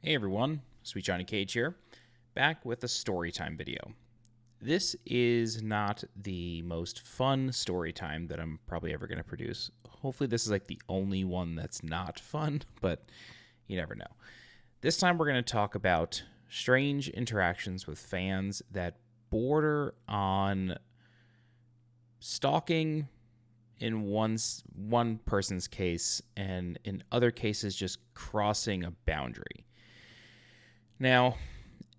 Hey everyone, Sweet Johnny Cage here, back with a story time video. This is not the most fun story time that I'm probably ever going to produce. Hopefully this is like the only one that's not fun, but you never know. This time we're going to talk about strange interactions with fans that border on stalking in one person's case, and in other cases just crossing a boundary. Now,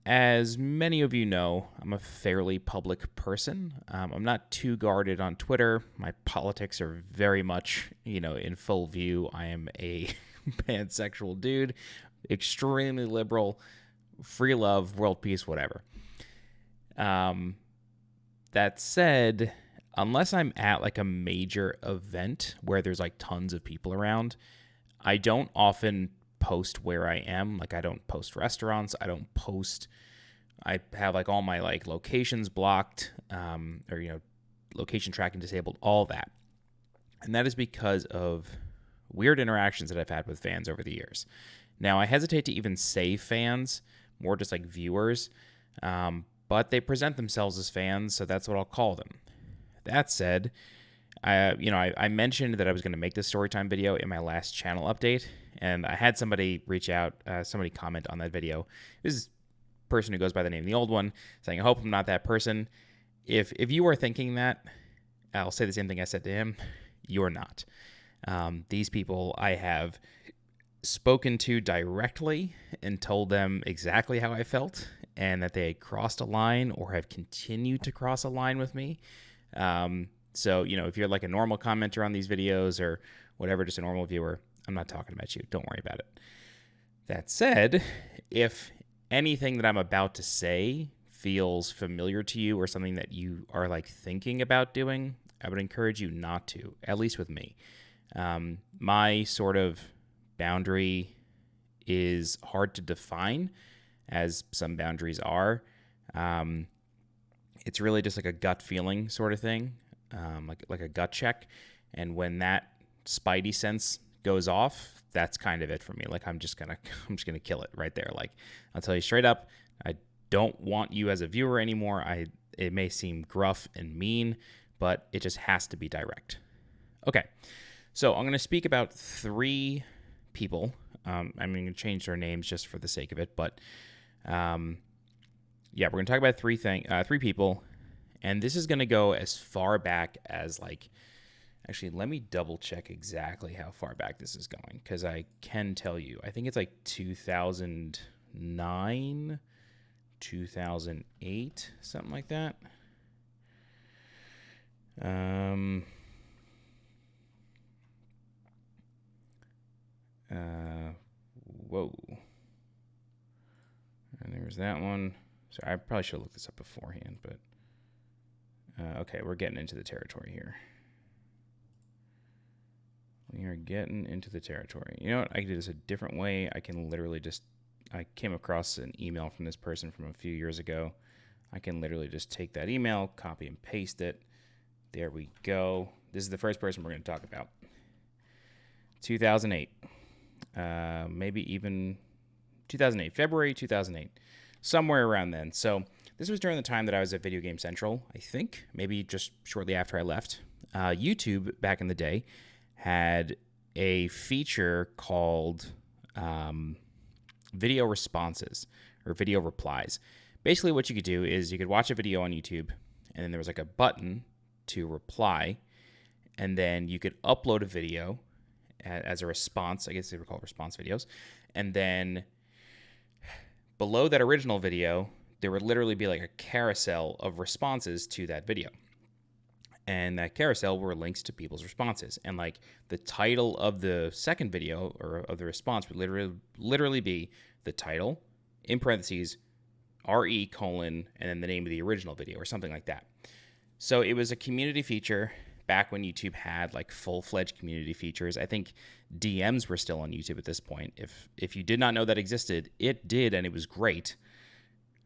as many of you know, I'm a fairly public person. I'm not too guarded on Twitter. My politics are very much, in full view. I am a pansexual dude, extremely liberal, free love, world peace, whatever. That said, unless I'm at like a major event where there's like tons of people around, I don't often post where I am. Like I don't post restaurants. I have like all my like locations blocked, or location tracking disabled, all that. And that is because of weird interactions that I've had with fans over the years. Now I hesitate to even say fans, more just like viewers, but they present themselves as fans, so that's what I'll call them. That said, I mentioned that I was going to make this storytime video in my last channel update, and I had somebody reach out, somebody comment on that video. This is a person who goes by the name of the old one, saying, I hope I'm not that person. If you are thinking that, I'll say the same thing I said to him. You're not. These people I have spoken to directly and told them exactly how I felt, and that they had crossed a line or have continued to cross a line with me. So, if you're like a normal commenter on these videos or whatever, just a normal viewer, I'm not talking about you. Don't worry about it. That said, if anything that I'm about to say feels familiar to you or something that you are like thinking about doing, I would encourage you not to, at least with me. My sort of boundary is hard to define, as some boundaries are. It's really just like a gut feeling sort of thing, like a gut check. And when that spidey sense goes off, that's kind of it for me. Like I'm just gonna kill it right there. Like I'll tell you straight up, I don't want you as a viewer anymore. It may seem gruff and mean, but it just has to be direct. Okay, so I'm gonna speak about three people. I'm gonna change their names just for the sake of it, but we're gonna talk about three people, and this is gonna go as far back as like. Actually, let me double check exactly how far back this is going, because I can tell you. I think it's like 2009, 2008, something like that. Whoa. And there's that one. Sorry, I probably should have looked this up beforehand, but okay, we're getting into the territory here. We are getting into the territory. You know what? I can do this a different way. I can literally I came across an email from this person from a few years ago. I can literally just take that email, copy and paste it. There we go. This is the first person we're going to talk about. 2008. Maybe even 2008. February 2008. Somewhere around then. So this was during the time that I was at Video Game Central, I think. Maybe just shortly after I left. YouTube, back in the day, had a feature called video responses or video replies. Basically what you could do is you could watch a video on YouTube, and then there was like a button to reply, and then you could upload a video as a response. I guess they were called response videos. And then below that original video, there would literally be like a carousel of responses to that video. And that carousel were links to people's responses. And like the title of the second video or of the response would literally be the title, in parentheses, RE : and then the name of the original video or something like that. So it was a community feature back when YouTube had like full-fledged community features. I think DMs were still on YouTube at this point. If you did not know that existed, it did, and it was great.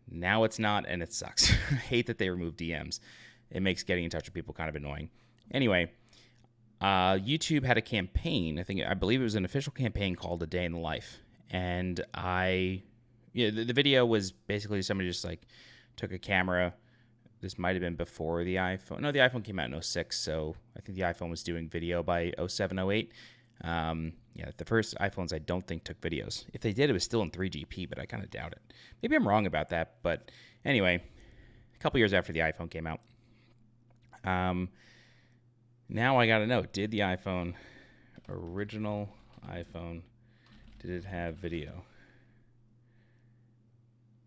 Now it's not, and it sucks. I hate that they removed DMs. It makes getting in touch with people kind of annoying. Anyway, YouTube had a campaign. I believe it was an official campaign called A Day in the Life. and the video was basically somebody just like took a camera. This might have been before the iPhone. No, the iPhone came out in 06, so I think the iPhone was doing video by 07, 08. The first iPhones I don't think took videos. If they did, it was still in 3GP, but I kind of doubt it. Maybe I'm wrong about that, but anyway, a couple years after the iPhone came out. Now I got to know, did the original iPhone, did it have video?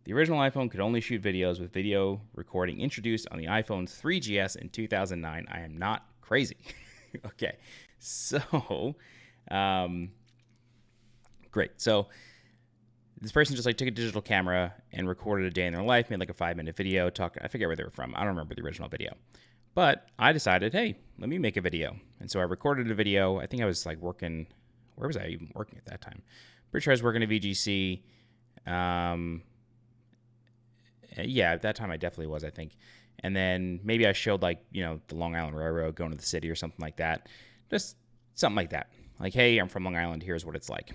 The original iPhone could only shoot videos with video recording introduced on the iPhone 3GS in 2009. I am not crazy. Okay, so great. So this person just like took a digital camera and recorded a day in their life, made like a 5-minute video. I forget where they were from. I don't remember the original video. But I decided, hey, let me make a video. And so I recorded a video. I think I was like working, where was I even working at that time? Pretty sure I was working at VGC. Yeah, at that time I definitely was, I think. And then maybe I showed like, the Long Island Railroad going to the city or something like that. Just something like that. Like, hey, I'm from Long Island. Here's what it's like.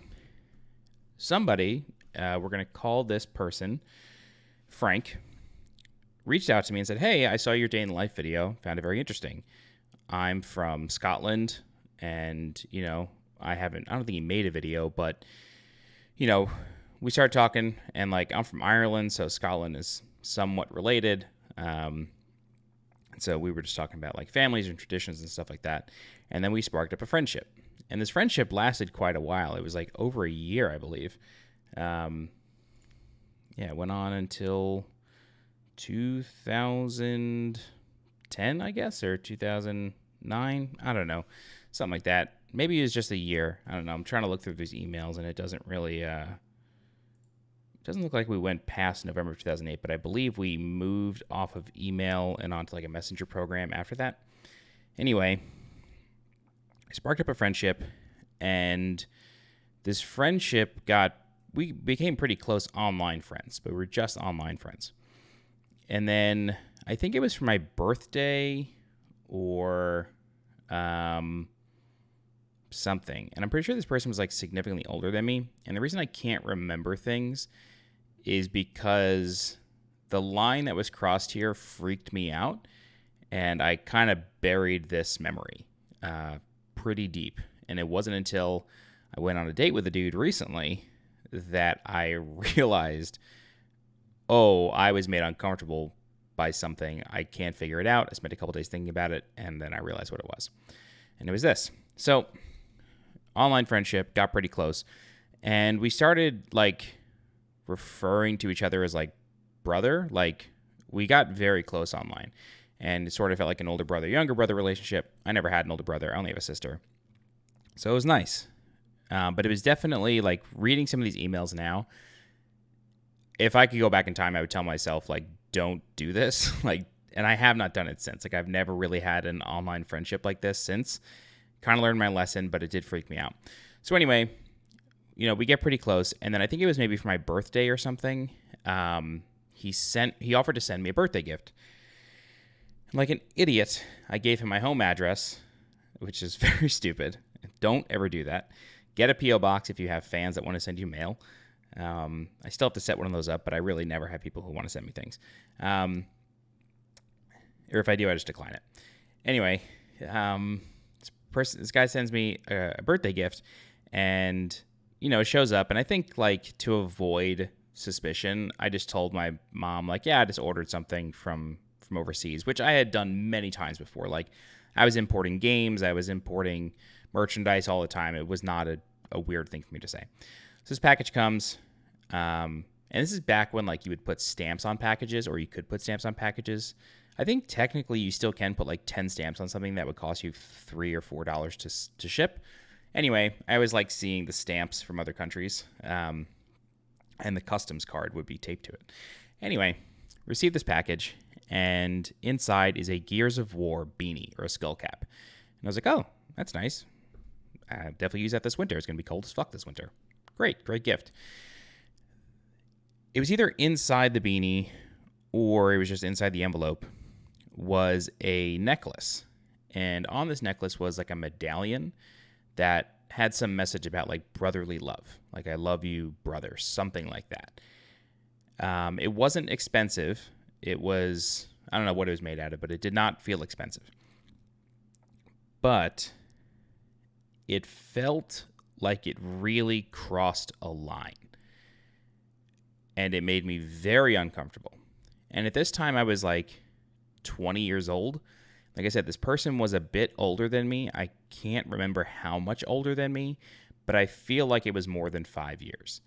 Somebody, we're going to call this person Frank, reached out to me and said, hey, I saw your day in the life video. Found it very interesting. I'm from Scotland and, I don't think he made a video, but, we started talking and like, I'm from Ireland, so Scotland is somewhat related. So we were just talking about like families and traditions and stuff like that. And then we sparked up a friendship. And this friendship lasted quite a while. It was like over a year, I believe. It went on until 2010, I guess, or 2009. I don't know. Something like that. Maybe it was just a year. I don't know. I'm trying to look through these emails, and it doesn't really... doesn't look like we went past November of 2008, but I believe we moved off of email and onto like a messenger program after that. Anyway, I sparked up a friendship, and this friendship we became pretty close online friends, but we were just online friends. And then I think it was for my birthday or something. And I'm pretty sure this person was like significantly older than me. And the reason I can't remember things is because the line that was crossed here freaked me out. And I kind of buried this memory pretty deep. And it wasn't until I went on a date with a dude recently that I realized, oh, I was made uncomfortable by something. I can't figure it out. I spent a couple days thinking about it, and then I realized what it was. And it was this. So, online friendship, got pretty close. And we started, like, referring to each other as, like, brother. Like, we got very close online. And it sort of felt like an older brother, younger brother relationship. I never had an older brother. I only have a sister. So it was nice. But it was definitely, like, reading some of these emails now, if I could go back in time, I would tell myself, like, don't do this. Like, and I have not done it since. Like, I've never really had an online friendship like this since. Kind of learned my lesson, but it did freak me out. So anyway, we get pretty close. And then I think it was maybe for my birthday or something. He offered to send me a birthday gift. Like an idiot, I gave him my home address, which is very stupid. Don't ever do that. Get a P.O. box if you have fans that want to send you mail. I still have to set one of those up, but I really never have people who want to send me things. Or if I do, I just decline it. Anyway, this guy sends me a birthday gift, and it shows up. And I think, like, to avoid suspicion, I just told my mom, like, yeah, I just ordered something from overseas, which I had done many times before. Like, I was importing games, I was importing merchandise all the time. It was not a weird thing for me to say. So this package comes, and this is back when, like, you would put stamps on packages, or you could put stamps on packages. I think technically you still can put like 10 stamps on something that would cost you $3 or $4 to ship. Anyway, I was like seeing the stamps from other countries, and the customs card would be taped to it. Anyway, received this package, and inside is a Gears of War beanie or a skull cap. And I was like, oh, that's nice. I'll definitely use that this winter. It's going to be cold as fuck this winter. Great gift. It was either inside the beanie or it was just inside the envelope, was a necklace. And on this necklace was like a medallion that had some message about like brotherly love, like I love you, brother, something like that. It wasn't expensive. It was, I don't know what it was made out of, but it did not feel expensive. But it felt like it really crossed a line. And it made me very uncomfortable. And at this time, I was like 20 years old. Like I said, this person was a bit older than me. I can't remember how much older than me, but I feel like it was more than 5 years.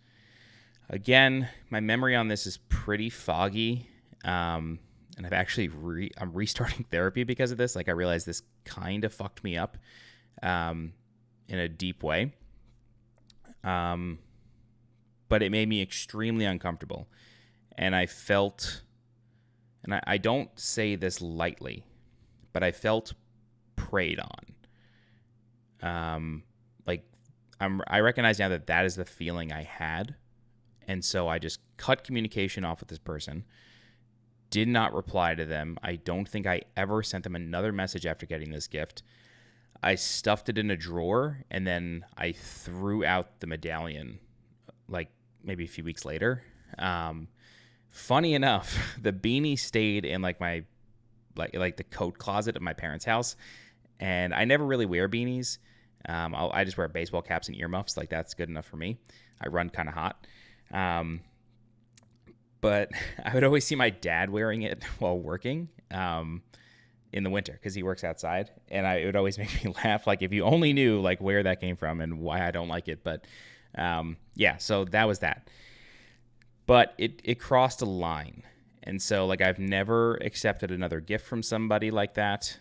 Again, my memory on this is pretty foggy. And I've actually I'm restarting therapy because of this. Like I realized this kind of fucked me up in a deep way. But it made me extremely uncomfortable. And I felt, and I don't say this lightly, but I felt preyed on. I recognize now that that is the feeling I had. And so I just cut communication off with this person, did not reply to them. I don't think I ever sent them another message after getting this gift. I stuffed it in a drawer, and then I threw out the medallion like maybe a few weeks later. Funny enough, the beanie stayed in like my like the coat closet of my parents' house, and I never really wear beanies. I just wear baseball caps and earmuffs. Like that's good enough for me. I run kind of hot. But I would always see my dad wearing it while working in the winter because he works outside, and it would always make me laugh. Like if you only knew like where that came from and why I don't like it. But yeah, so that was that. But it crossed a line. And so like I've never accepted another gift from somebody like that.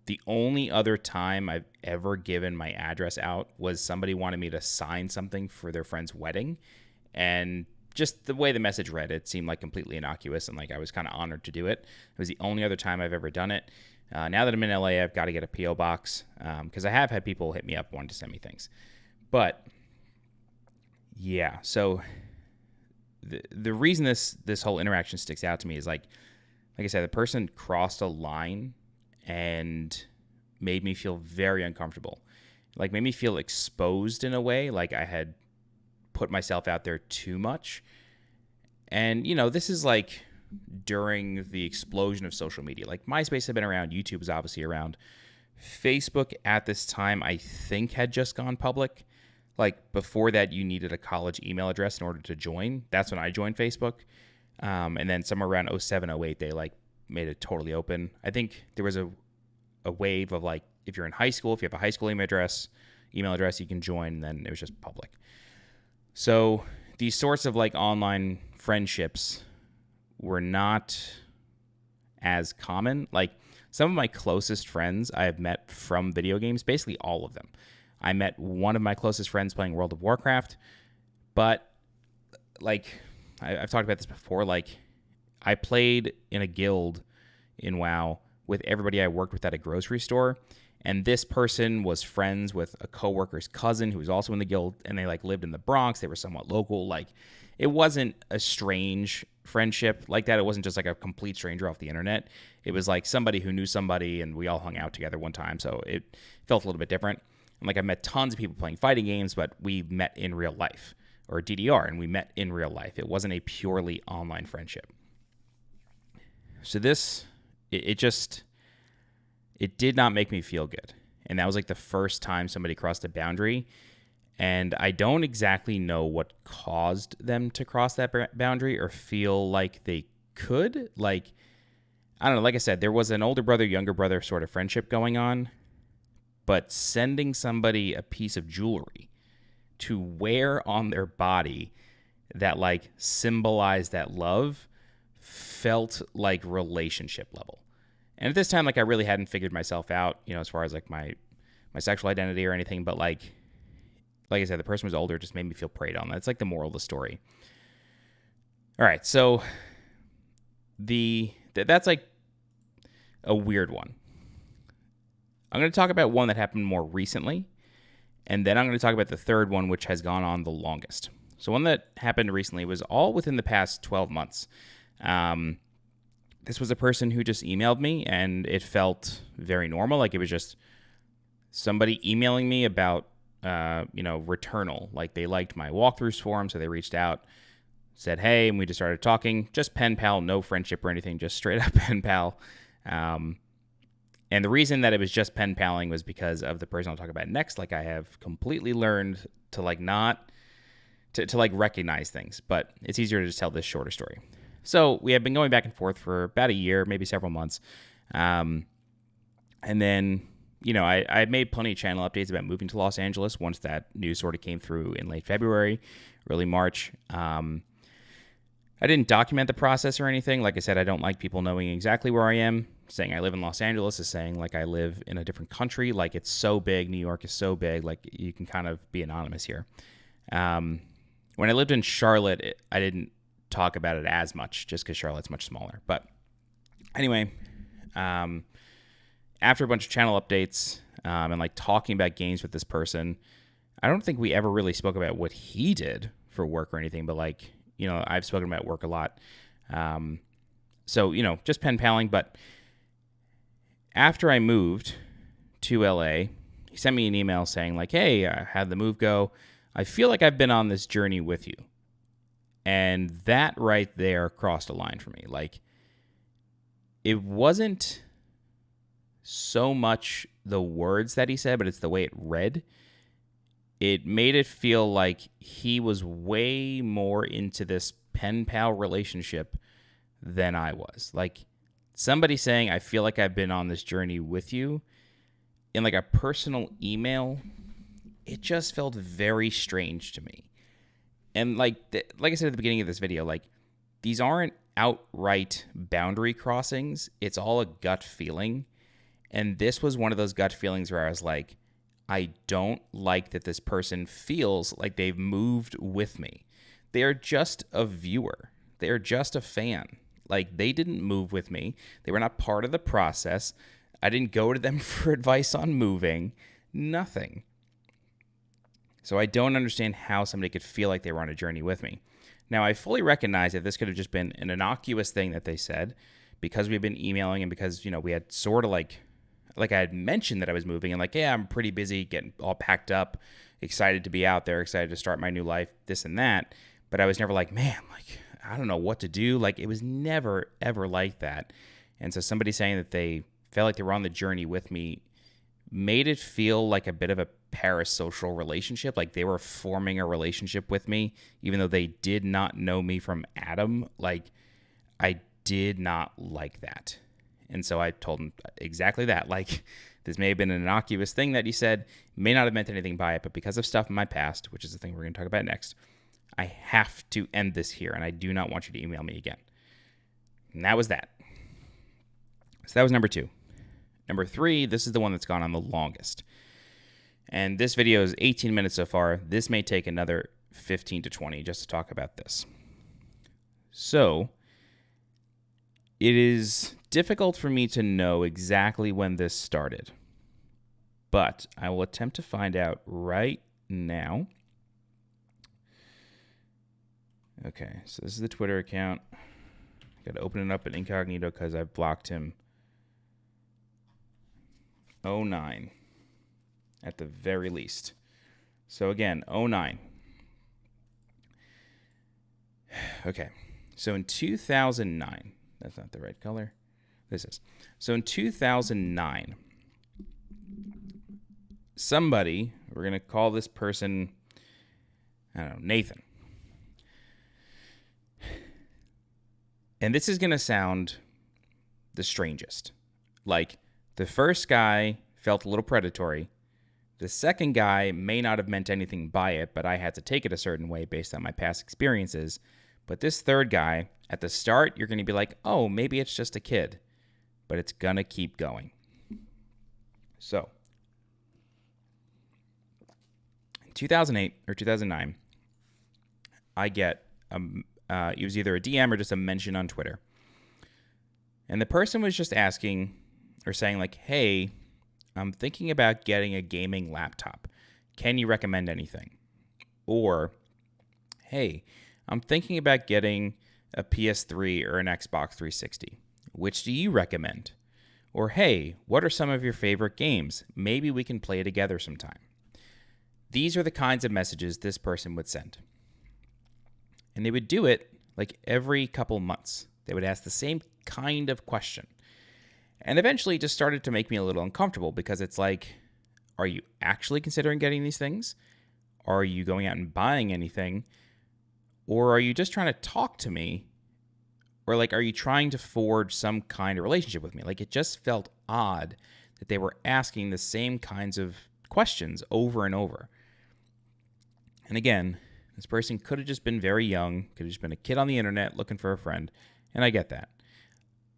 The only other time I've ever given my address out was somebody wanted me to sign something for their friend's wedding. And just the way the message read, it seemed like completely innocuous, and like I was kind of honored to do it. It was the only other time I've ever done it. Now that I'm in LA, I've got to get a P.O. box because I have had people hit me up wanting to send me things. But yeah, so the reason this whole interaction sticks out to me is like I said, the person crossed a line and made me feel very uncomfortable. Like made me feel exposed in a way, like I had put myself out there too much. And, you know, this is like during the explosion of social media. Like MySpace had been around, YouTube was obviously around. Facebook at this time, I think, had just gone public. Like before that, you needed a college email address in order to join. That's when I joined Facebook. And then somewhere around 07, 08, they like made it totally open. I think there was a wave of like, if you're in high school, if you have a high school email address, you can join. And then it was just public. So these sorts of like online friendships were not as common. Like some of my closest friends I have met from video games, basically all of them. I met one of my closest friends playing World of Warcraft, but like I've talked about this before, like I played in a guild in WoW with everybody I worked with at a grocery store. And this person was friends with a coworker's cousin who was also in the guild, and they like lived in the Bronx. They were somewhat local. Like it wasn't a strange friendship like that. It wasn't just like a complete stranger off the internet. It was like somebody who knew somebody, and we all hung out together one time. So it felt a little bit different. And like I met tons of people playing fighting games, but we met in real life, or DDR, and we met in real life. It wasn't a purely online friendship. So this, it did not make me feel good. And that was like the first time somebody crossed a boundary. And I don't exactly know what caused them to cross that boundary or feel like they could. Like, I don't know. Like I said, there was an older brother, younger brother sort of friendship going on. But sending somebody a piece of jewelry to wear on their body that like symbolized that love felt like relationship level. And at this time, like I really hadn't figured myself out, you know, as far as like my sexual identity or anything. But like I said, the person was older, just made me feel preyed on. That's like the moral of the story. All right, so that's like a weird one. I'm going to talk about one that happened more recently, and then I'm going to talk about the third one, which has gone on the longest. So one that happened recently was all within the past 12 months. This was a person who just emailed me, and it felt very normal. Like it was just somebody emailing me about returnal. Like they liked my walkthroughs form, so they reached out, said, hey, and we just started talking. Just pen pal, no friendship or anything, just straight up pen pal. And the reason that it was just pen paling was because of the person I'll talk about next. Like I have completely learned to like not to like recognize things, but it's easier to just tell this shorter story. So we have been going back and forth for about a year, maybe several months. And then, I made plenty of channel updates about moving to Los Angeles once that news sort of came through in late February, early March. I didn't document the process or anything. Like I said, I don't like people knowing exactly where I am. Saying I live in Los Angeles is saying like I live in a different country. Like it's so big. New York is so big. Like you can kind of be anonymous here. When I lived in Charlotte, I didn't talk about it as much just because Charlotte's much smaller. But anyway, after a bunch of channel updates and like talking about games with this person, I don't think we ever really spoke about what he did for work or anything, but like, I've spoken about work a lot. So, just pen paling. But after I moved to LA, he sent me an email saying like, hey, how'd the move go? I feel like I've been on this journey with you. And that right there crossed a line for me. Like, it wasn't so much the words that he said, but it's the way it read. It made it feel like he was way more into this pen pal relationship than I was. Like somebody saying, I feel like I've been on this journey with you in like a personal email, it just felt very strange to me. And like I said at the beginning of this video, like these aren't outright boundary crossings. It's all a gut feeling. And this was one of those gut feelings where I was like, I don't like that this person feels like they've moved with me. They are just a viewer. They are just a fan. Like they didn't move with me. They were not part of the process. I didn't go to them for advice on moving. Nothing. So I don't understand how somebody could feel like they were on a journey with me. Now, I fully recognize that this could have just been an innocuous thing that they said because we've been emailing and because, we had sort of like I had mentioned that I was moving and like, yeah, I'm pretty busy getting all packed up, excited to be out there, excited to start my new life, this and that. But I was never like, man, like, I don't know what to do. Like, it was never, ever like that. And so somebody saying that they felt like they were on the journey with me made it feel like a bit of a parasocial relationship. Like they were forming a relationship with me, even though they did not know me from Adam. Like, I did not like that. And so I told him exactly that. Like, this may have been an innocuous thing that he said, may not have meant anything by it, but because of stuff in my past, which is the thing we're going to talk about next, I have to end this here, and I do not want you to email me again. And that was that. So that was number 2. Number 3, this is the one that's gone on the longest. And this video is 18 minutes so far. This may take another 15 to 20 just to talk about this. So it is difficult for me to know exactly when this started, but I will attempt to find out right now. Okay, so this is the Twitter account. I got to open it up in incognito because I've blocked him. 09 at the very least. So again, 09. Okay, so in 2009, that's not the right color. This is. So in 2009, somebody, we're going to call this person, I don't know, Nathan. And this is going to sound the strangest. Like, the first guy felt a little predatory. The second guy may not have meant anything by it, but I had to take it a certain way based on my past experiences. But this third guy, at the start, you're going to be like, oh, maybe it's just a kid. But it's going to keep going. So, in 2008 or 2009, I get, it was either a DM or just a mention on Twitter. And the person was just asking or saying like, hey, I'm thinking about getting a gaming laptop. Can you recommend anything? Or, hey, I'm thinking about getting a PS3 or an Xbox 360. Which do you recommend? Or, hey, what are some of your favorite games? Maybe we can play together sometime. these are the kinds of messages this person would send. And they would do it like every couple months. They would ask the same kind of question. And eventually it just started to make me a little uncomfortable because it's like, are you actually considering getting these things? Are you going out and buying anything? Or are you just trying to talk to me? Or like, are you trying to forge some kind of relationship with me? Like, it just felt odd that they were asking the same kinds of questions over and over. And again, this person could have just been very young, could have just been a kid on the internet looking for a friend, and I get that.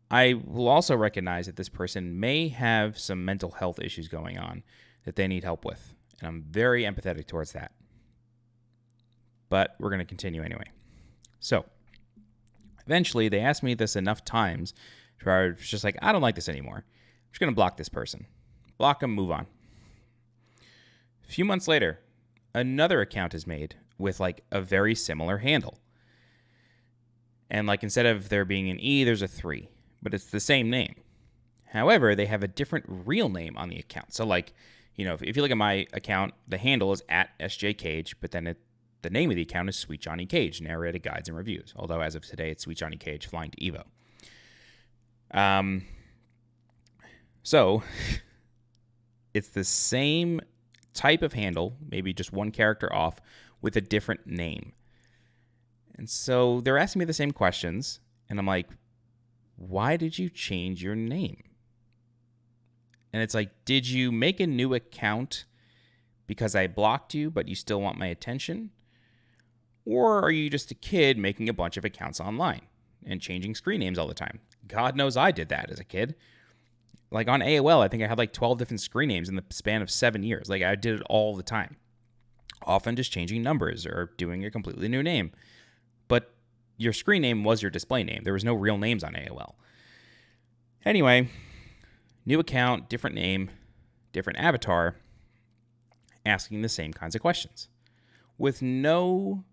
I will also recognize that this person may have some mental health issues going on that they need help with, and I'm very empathetic towards that. But we're going to continue anyway. So, eventually, they asked me this enough times where I was just like, I don't like this anymore. I'm just going to block this person. Block them, move on. A few months later, another account is made with like a very similar handle. And like instead of there being an E, there's a 3, but it's the same name. However, they have a different real name on the account. So like, if you look at my account, the handle is @SJCage, but then the name of the account is Sweet Johnny Cage, narrated guides and reviews. Although as of today, it's Sweet Johnny Cage flying to Evo. So it's the same type of handle, maybe just one character off, with a different name. And so they're asking me the same questions, and I'm like, why did you change your name? And it's like, did you make a new account because I blocked you, but you still want my attention? Or are you just a kid making a bunch of accounts online and changing screen names all the time? God knows I did that as a kid. Like on AOL, I think I had like 12 different screen names in the span of 7 years. Like I did it all the time. Often just changing numbers or doing a completely new name. But your screen name was your display name. There was no real names on AOL. Anyway, new account, different name, different avatar, asking the same kinds of questions with no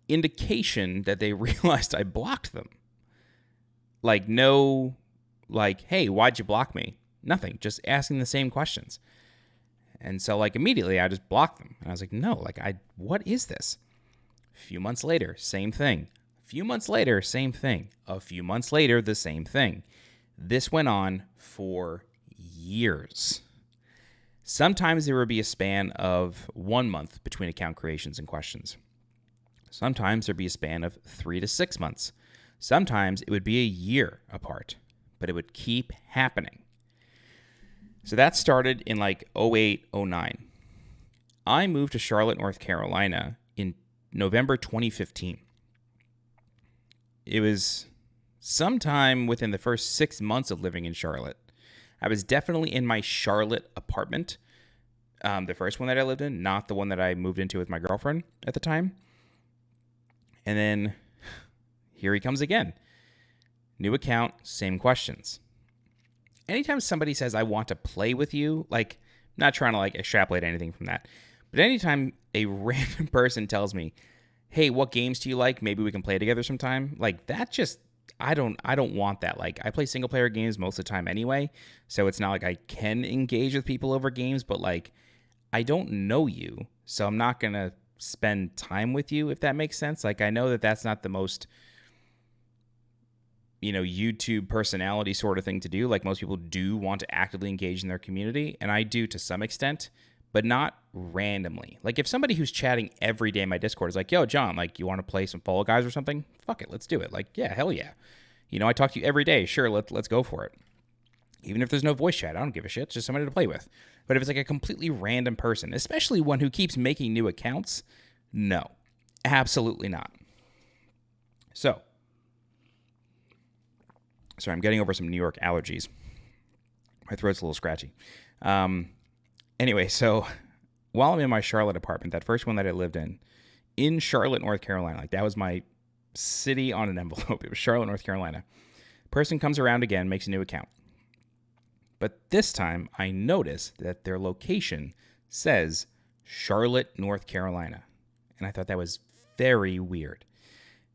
indication that they realized I blocked them. Like no, like, hey, why'd you block me? Nothing, just asking the same questions. And so like immediately I just blocked them. And I was like, no, like what is this? A few months later, same thing. A few months later, same thing. A few months later, the same thing. This went on for years. Sometimes there would be a span of 1 month between account creations and questions. Sometimes there'd be a span of 3 to 6 months. Sometimes it would be a year apart, but it would keep happening. So that started in like 08, 09. I moved to Charlotte, North Carolina in November 2015. It was sometime within the first 6 months of living in Charlotte. I was definitely in my Charlotte apartment, the first one that I lived in, not the one that I moved into with my girlfriend at the time. And then here he comes again. New account, same questions. Anytime somebody says, I want to play with you, like, not trying to like extrapolate anything from that, but anytime a random person tells me, hey, what games do you like? Maybe we can play together sometime. Like that just, I don't want that. Like I play single player games most of the time anyway. So it's not like I can engage with people over games, but like I don't know you. So I'm not going to spend time with you, if that makes sense. Like I know that that's not the most, YouTube personality sort of thing to do. Like most people do want to actively engage in their community. And I do to some extent, but not randomly. Like if somebody who's chatting every day in my Discord is like, yo, John, like you want to play some Fall Guys or something? Fuck it, let's do it. Like, yeah, hell yeah. I talk to you every day. Sure, let's go for it. Even if there's no voice chat, I don't give a shit. It's just somebody to play with. But if it's like a completely random person, especially one who keeps making new accounts, no, absolutely not. So, sorry, I'm getting over some New York allergies. My throat's a little scratchy. Anyway, so while I'm in my Charlotte apartment, that first one that I lived in Charlotte, North Carolina, like that was my city on an envelope. It was Charlotte, North Carolina. Person comes around again, makes a new account. But this time I notice that their location says Charlotte, North Carolina. And I thought that was very weird.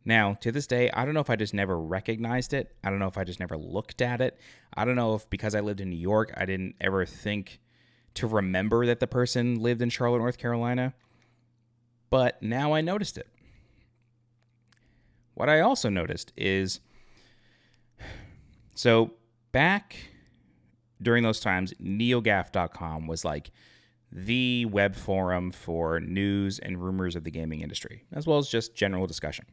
Now, to this day, I don't know if I just never recognized it. I don't know if I just never looked at it. I don't know if because I lived in New York, I didn't ever think to remember that the person lived in Charlotte, North Carolina. But now I noticed it. What I also noticed is, so back during those times, neogaf.com was like the web forum for news and rumors of the gaming industry, as well as just general discussion.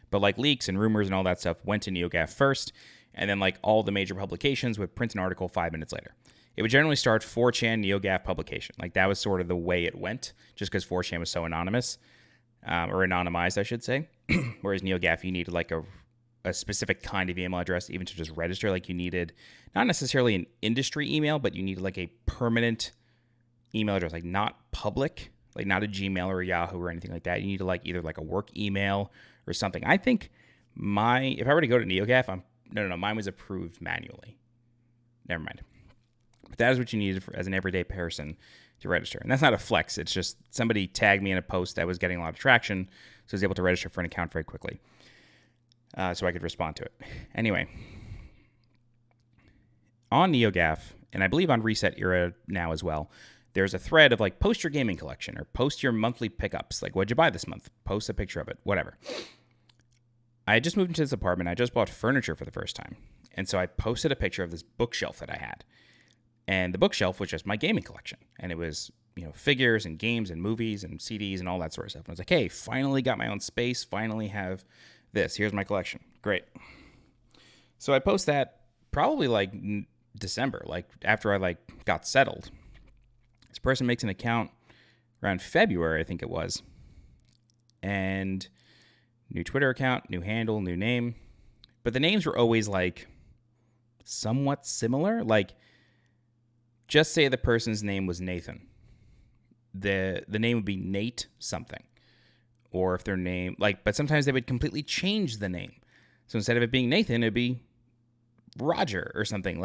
But like leaks and rumors and all that stuff went to NeoGaf first, and then like all the major publications would print an article 5 minutes later. It would generally start 4chan NeoGaf publication. Like that was sort of the way it went, just because 4chan was so anonymous, or anonymized, I should say. Whereas NeoGaf, you needed like a specific kind of email address even to just register. Like you needed not necessarily an industry email, but you needed like a permanent email address, like not public, like not a Gmail or a Yahoo or anything like that. You needed like either like a work email or something. I think if I were to go to NeoGaf, mine was approved manually. Never mind. But that is what you needed as an everyday person to register. And that's not a flex. It's just somebody tagged me in a post that was getting a lot of traction, so I was able to register for an account very quickly, so I could respond to it. Anyway, on NeoGaf, and I believe on Reset Era now as well, there's a thread of like post your gaming collection or post your monthly pickups. Like, what'd you buy this month? Post a picture of it, whatever. I had just moved into this apartment. I just bought furniture for the first time. And so I posted a picture of this bookshelf that I had. And the bookshelf was just my gaming collection. And it was, figures and games and movies and CDs and all that sort of stuff. And I was like, hey, finally got my own space. Finally have this. Here's my collection. Great. So I post that probably like December, like after I got settled. This person makes an account around February, I think it was. And new Twitter account, new handle, new name. But the names were always like somewhat similar. Like, just say the person's name was Nathan. The name would be Nate something. Or if their name, but sometimes they would completely change the name. So instead of it being Nathan, it'd be Roger or something.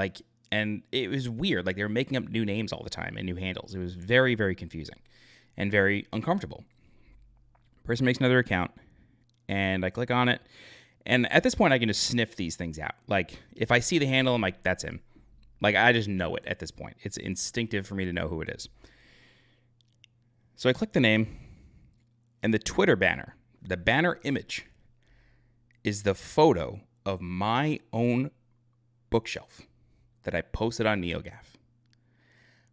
And it was weird. Like, they were making up new names all the time and new handles. It was very, very confusing and very uncomfortable. Person makes another account, and I click on it. And at this point, I can just sniff these things out. Like, if I see the handle, I'm like, that's him. Like, I just know it at this point. It's instinctive for me to know who it is. So I click the name, and the Twitter banner, the banner image, is the photo of my own bookshelf that I posted on NeoGaf.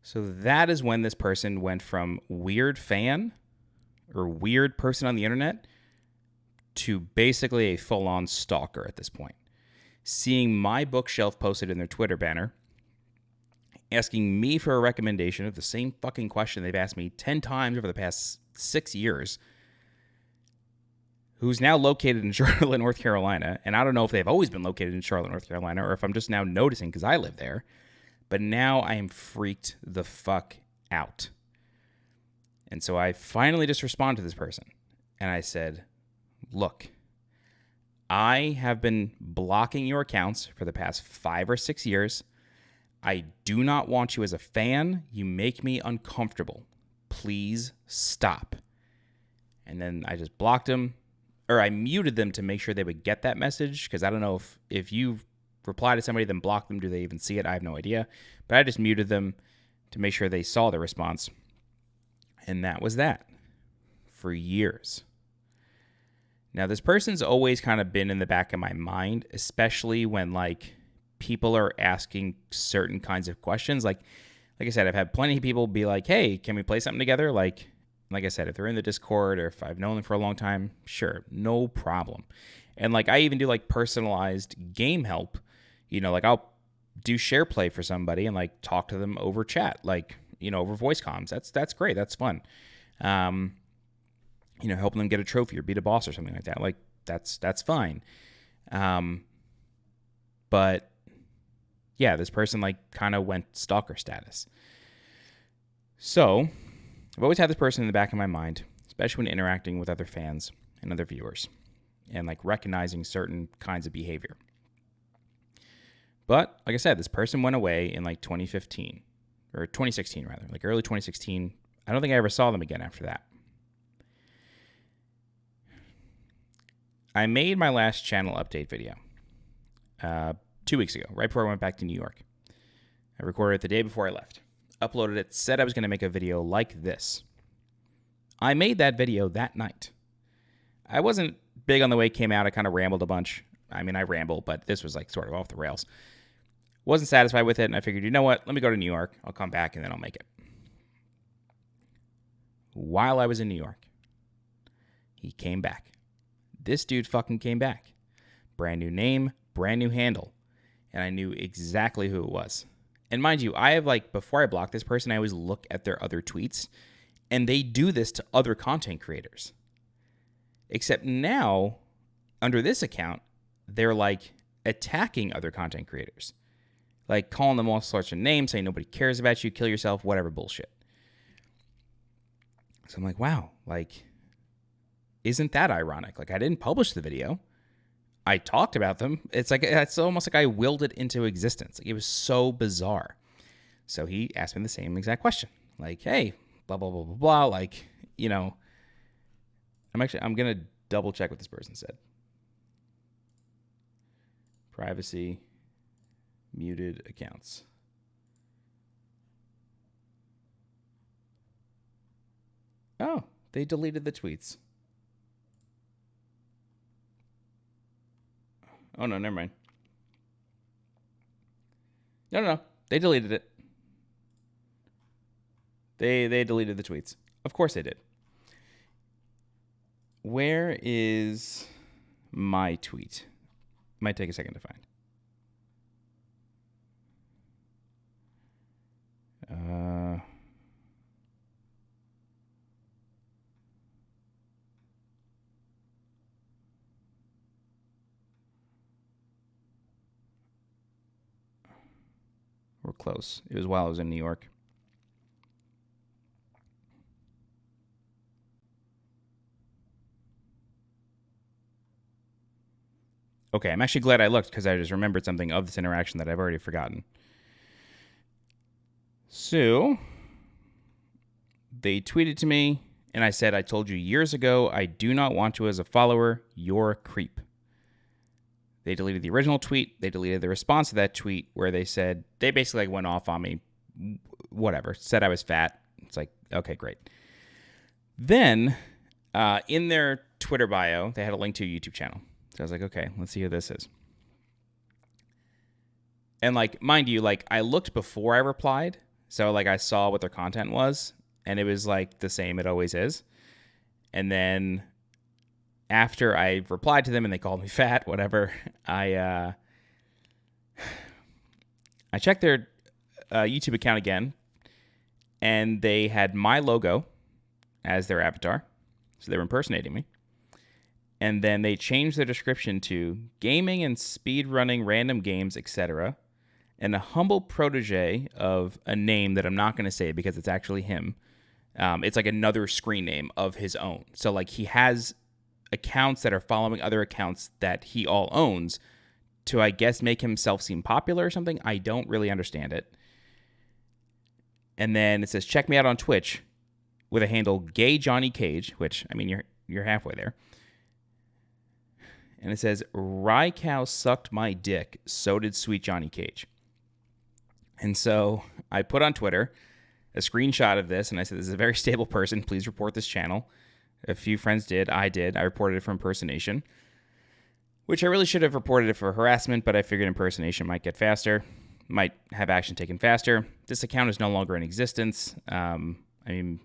So that is when this person went from weird fan or weird person on the internet to basically a full-on stalker at this point. Seeing my bookshelf posted in their Twitter banner, asking me for a recommendation of the same fucking question they've asked me 10 times over the past 6 years, who's now located in Charlotte, North Carolina. And I don't know if they've always been located in Charlotte, North Carolina, or if I'm just now noticing because I live there. But now I am freaked the fuck out. And so I finally just responded to this person. And I said, look, I have been blocking your accounts for the past 5 or 6 years. I do not want you as a fan. You make me uncomfortable. Please stop. And then I just blocked him. Or I muted them to make sure they would get that message, because I don't know if you reply to somebody, then block them, do they even see it? I have no idea. But I just muted them to make sure they saw the response. And that was that for years. Now, this person's always kind of been in the back of my mind, especially when, people are asking certain kinds of questions. Like I said, I've had plenty of people be like, hey, can we play something together? Like I said, if they're in the Discord or if I've known them for a long time, sure, no problem. And I even do personalized game help. I'll do share play for somebody and talk to them over chat, over voice comms. That's great. That's fun. Helping them get a trophy or beat a boss or something like that. That's fine. But yeah, this person kind of went stalker status. So I've always had this person in the back of my mind, especially when interacting with other fans and other viewers and recognizing certain kinds of behavior. But like I said, this person went away in 2015 or 2016 rather, early 2016. I don't think I ever saw them again after that. I made my last channel update video 2 weeks ago, right before I went back to New York. I recorded it the day before I left. uploaded it, said I was going to make a video like this. I made that video that night. I wasn't big on the way it came out. I kind of rambled a bunch. I mean, I ramble, but this was like sort of off the rails. Wasn't satisfied with it, and I figured, you know what? Let me go to New York. I'll come back, and then I'll make it. While I was in New York, he came back. This dude fucking came back. Brand new name, brand new handle. And I knew exactly who it was. And mind you, I have like, before I block this person, I always look at their other tweets. And they do this to other content creators. Except now, under this account, they're like attacking other content creators. Like calling them all sorts of names, saying nobody cares about you, kill yourself, whatever bullshit. So I'm like, wow, like, isn't that ironic? Like, I didn't publish the video. I talked about them. It's almost like I willed it into existence. Like, it was so bizarre. So he asked me the same exact question. Like, hey, blah, blah, blah, blah, blah. Like, you know, I'm going to double check what this person said. Privacy, muted accounts. Oh, they deleted the tweets. Oh, no, never mind. No. They deleted it. They deleted the tweets. Of course they did. Where is my tweet? Might take a second to find. We're close. It was while I was in New York. Okay, I'm actually glad I looked because I just remembered something of this interaction that I've already forgotten. So, they tweeted to me, and I said, I told you years ago, I do not want you as a follower. You're a creep. They deleted the original tweet. They deleted the response to that tweet where they said, they basically like went off on me, whatever, said I was fat. It's like, okay, great. Then in their Twitter bio, they had a link to a YouTube channel. So I was like, okay, let's see who this is. And like, mind you, like I looked before I replied. So like I saw what their content was and it was like the same it always is. And then after I replied to them and they called me fat, whatever, I checked their YouTube account again, and they had my logo as their avatar, so they were impersonating me. And then they changed their description to gaming and speedrunning random games, etc., and a humble protege of a name that I'm not going to say because it's actually him. It's like another screen name of his own. So like he has accounts that are following other accounts that he all owns to, I guess, make himself seem popular or something. I don't really understand it. And then it says, check me out on Twitch with a handle Gay Johnny Cage, which, I mean, you're halfway there. And it says, Rye Cow sucked my dick, so did Sweet Johnny Cage. And so I put on Twitter a screenshot of this, and I said, this is a very stable person. Please report this channel. A few friends did. I did. I reported it for impersonation, which I really should have reported it for harassment, but I figured impersonation might get faster, might have action taken faster. This account is no longer in existence. I mean,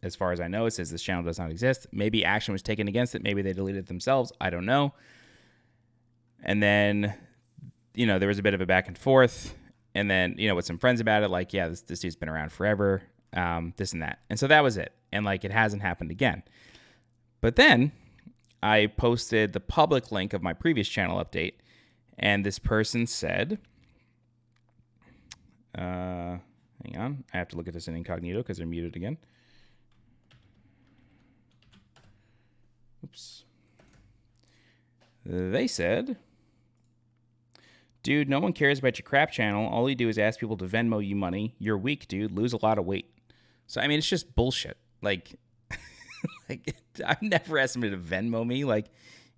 as far as I know, it says this channel does not exist. Maybe action was taken against it. Maybe they deleted it themselves. I don't know. And then, you know, there was a bit of a back and forth. And then, you know, with some friends about it, like, yeah, this dude's been around forever, this and that. And so that was it. And, like, it hasn't happened again. But then I posted the public link of my previous channel update. And this person said, hang on. I have to look at this in incognito because they're muted again. Oops. They said, dude, no one cares about your crap channel. All you do is ask people to Venmo you money. You're weak, dude. Lose a lot of weight. So, I mean, it's just bullshit. Like, I've never asked somebody to Venmo me. Like,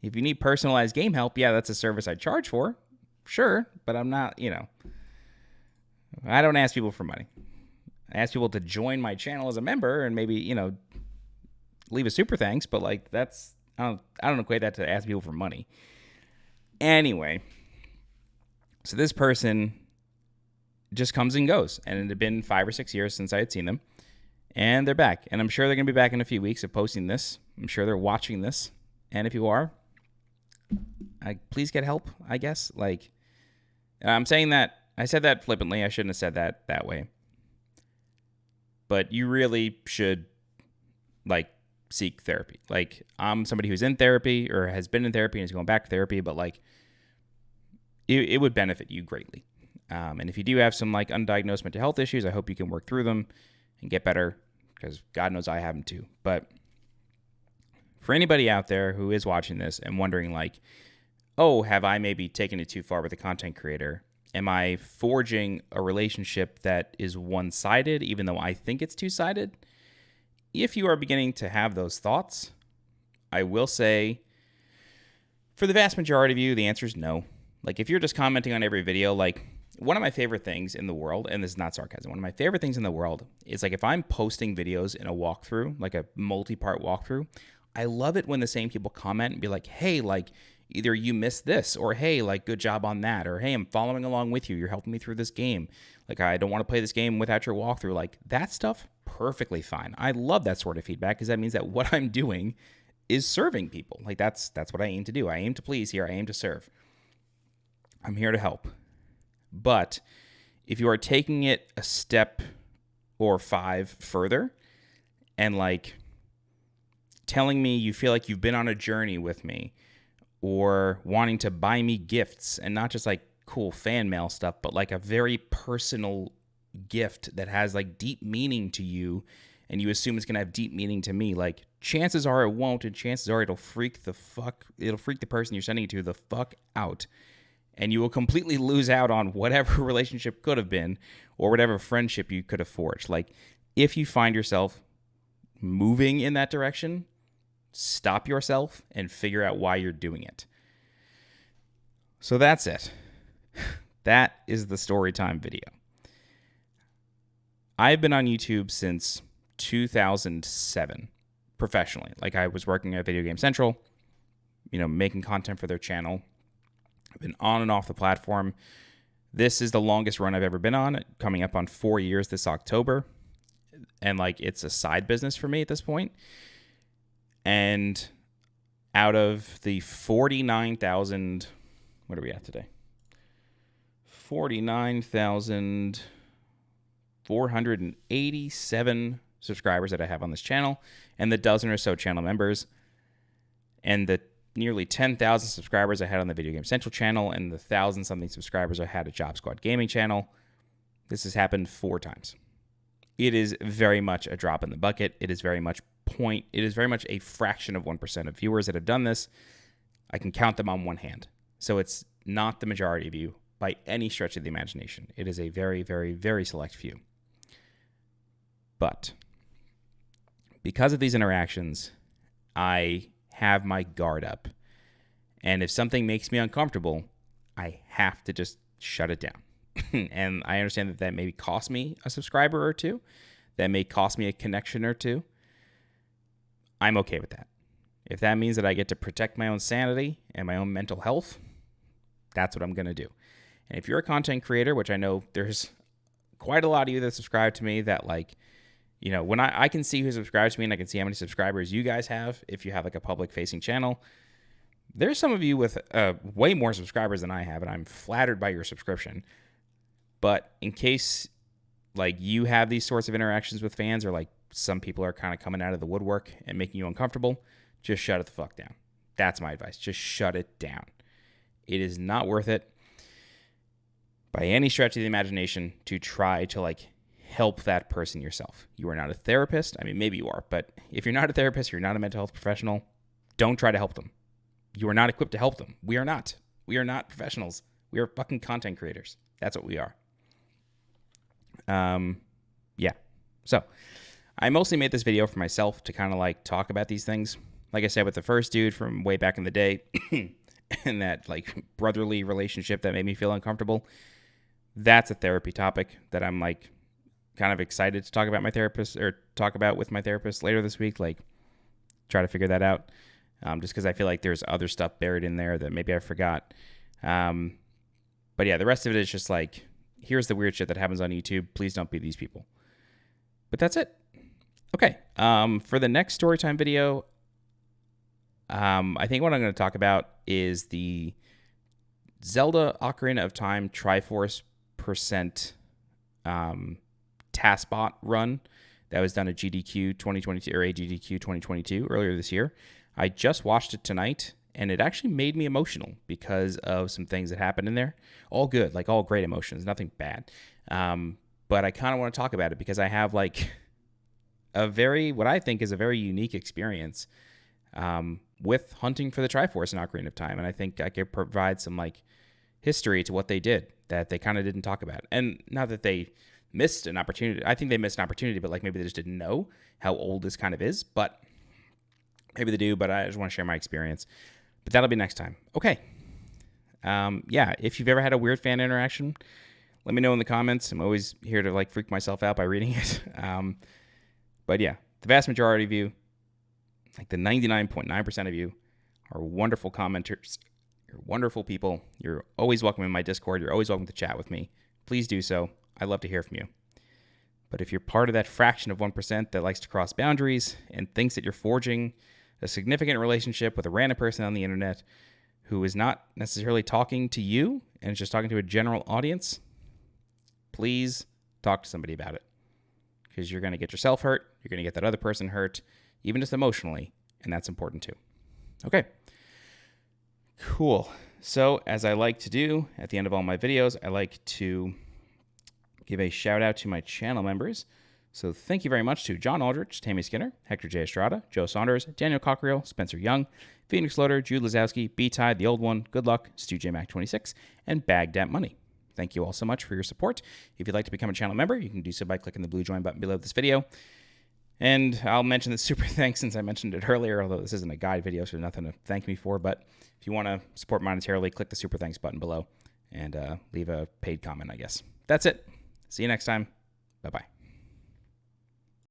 if you need personalized game help, yeah, that's a service I charge for. Sure. But I'm not, you know, I don't ask people for money. I ask people to join my channel as a member and maybe, leave a super thanks, but like I don't equate that to ask people for money. Anyway, so this person just comes and goes, and it had been 5 or 6 years since I had seen them, and they're back, and I'm sure they're going to be back in a few weeks of posting this. I'm sure they're watching this, and if you are, please get help, I guess. Like, I'm saying that, I said that flippantly. I shouldn't have said that way. But you really should, like, seek therapy. Like, I'm somebody who's in therapy or has been in therapy and is going back to therapy, but, like, it would benefit you greatly. And if you do have some, like, undiagnosed mental health issues, I hope you can work through them and get better, because God knows I have them too. But for anybody out there who is watching this and wondering, like, oh, have I maybe taken it too far with a content creator? Am I forging a relationship that is one-sided, even though I think it's two-sided? If you are beginning to have those thoughts, I will say, for the vast majority of you, the answer is no. Like, if you're just commenting on every video, like, one of my favorite things in the world, and this is not sarcasm, one of my favorite things in the world is, like, if I'm posting videos in a walkthrough, like a multi-part walkthrough, I love it when the same people comment and be like, hey, like, either you missed this, or hey, like, good job on that, or hey, I'm following along with you, you're helping me through this game. Like, I don't want to play this game without your walkthrough. Like, that stuff, perfectly fine. I love that sort of feedback, because that means that what I'm doing is serving people. Like, that's what I aim to do. I aim to please here. I aim to serve. I'm here to help. But if you are taking it a step or 5 further and, like, telling me you feel like you've been on a journey with me, or wanting to buy me gifts, and not just like cool fan mail stuff, but like a very personal gift that has like deep meaning to you, and you assume it's going to have deep meaning to me, like, chances are it won't, and chances are it'll freak the person you're sending it to the fuck out. And you will completely lose out on whatever relationship could have been, or whatever friendship you could have forged. Like, if you find yourself moving in that direction, stop yourself and figure out why you're doing it. So that's it. That is the story time video. I've been on YouTube since 2007, professionally. Like, I was working at Video Game Central, making content for their channel. I've been on and off the platform. This is the longest run I've ever been on, coming up on 4 years this October. And, like, it's a side business for me at this point. And out of the 49,000, what are we at today? 49,487 subscribers that I have on this channel, and the dozen or so channel members, and the nearly 10,000 subscribers I had on the Video Game Central channel, and the 1,000-something subscribers I had at Job Squad Gaming channel. This has happened 4 times. It is very much a drop in the bucket. It is very much a fraction of 1% of viewers that have done this. I can count them on one hand. So it's not the majority of you by any stretch of the imagination. It is a very, very, very select few. But because of these interactions, I have my guard up. And if something makes me uncomfortable, I have to just shut it down. And I understand that may cost me a subscriber or two. That may cost me a connection or two. I'm okay with that. If that means that I get to protect my own sanity and my own mental health, that's what I'm going to do. And if you're a content creator, which I know there's quite a lot of you that subscribe to me, that, like, when I can see who subscribes to me, and I can see how many subscribers you guys have, if you have like a public facing channel, there's some of you with way more subscribers than I have, and I'm flattered by your subscription. But in case, like, you have these sorts of interactions with fans, or like some people are kind of coming out of the woodwork and making you uncomfortable, just shut it the fuck down. That's my advice. Just shut it down. It is not worth it by any stretch of the imagination to try to, like, help that person yourself. You are not a therapist. I mean, maybe you are, but if you're not a therapist, you're not a mental health professional, don't try to help them. You are not equipped to help them. We are not. We are not professionals. We are fucking content creators. That's what we are. Yeah. So I mostly made this video for myself to kind of, like, talk about these things. Like I said, with the first dude from way back in the day and that, like, brotherly relationship that made me feel uncomfortable, that's a therapy topic that I'm, like, kind of excited to talk about my therapist or talk about with my therapist later this week. Like, try to figure that out. Just because I feel like there's other stuff buried in there that maybe I forgot. But yeah, the rest of it is just like, here's the weird shit that happens on YouTube. Please don't be these people. But that's it. Okay. For the next storytime video, I think what I'm going to talk about is the Zelda Ocarina of Time Triforce percent TaskBot run that was done at GDQ 2022 or AGDQ 2022 earlier this year. I just watched it tonight, and it actually made me emotional because of some things that happened in there. All good, like all great emotions, nothing bad. But I kind of want to talk about it because I have like what I think is a very unique experience with hunting for the Triforce in Ocarina of Time. And I think I could provide some like history to what they did that they kind of didn't talk about. And not that they missed an opportunity. I think they missed an opportunity, but like maybe they just didn't know how old this kind of is. But maybe they do, but I just want to share my experience. But that'll be next time. Okay. Yeah, if you've ever had a weird fan interaction, let me know in the comments. I'm always here to like freak myself out by reading it. But yeah, the vast majority of you, like the 99.9% of you, are wonderful commenters. You're wonderful people. You're always welcome in my Discord. You're always welcome to chat with me. Please do so. I love to hear from you. But if you're part of that fraction of 1% that likes to cross boundaries and thinks that you're forging a significant relationship with a random person on the internet who is not necessarily talking to you and is just talking to a general audience, please talk to somebody about it. Because you're going to get yourself hurt. You're going to get that other person hurt, even just emotionally. And that's important too. Okay. Cool. So as I like to do at the end of all my videos, I like to give a shout out to my channel members. So thank you very much to John Aldrich, Tammy Skinner, Hector J. Estrada, Joe Saunders, Daniel Cockerill, Spencer Young, Phoenix Loader, Jude Lazowski, B-Tide, The Old One, Good Luck, Stu J. Mac 26, and Bagdat Money. Thank you all so much for your support. If you'd like to become a channel member, you can do so by clicking the blue join button below this video. And I'll mention the super thanks since I mentioned it earlier, although this isn't a guide video, so there's nothing to thank me for. But if you want to support monetarily, click the super thanks button below and leave a paid comment, I guess. That's it. See you next time. Bye-bye.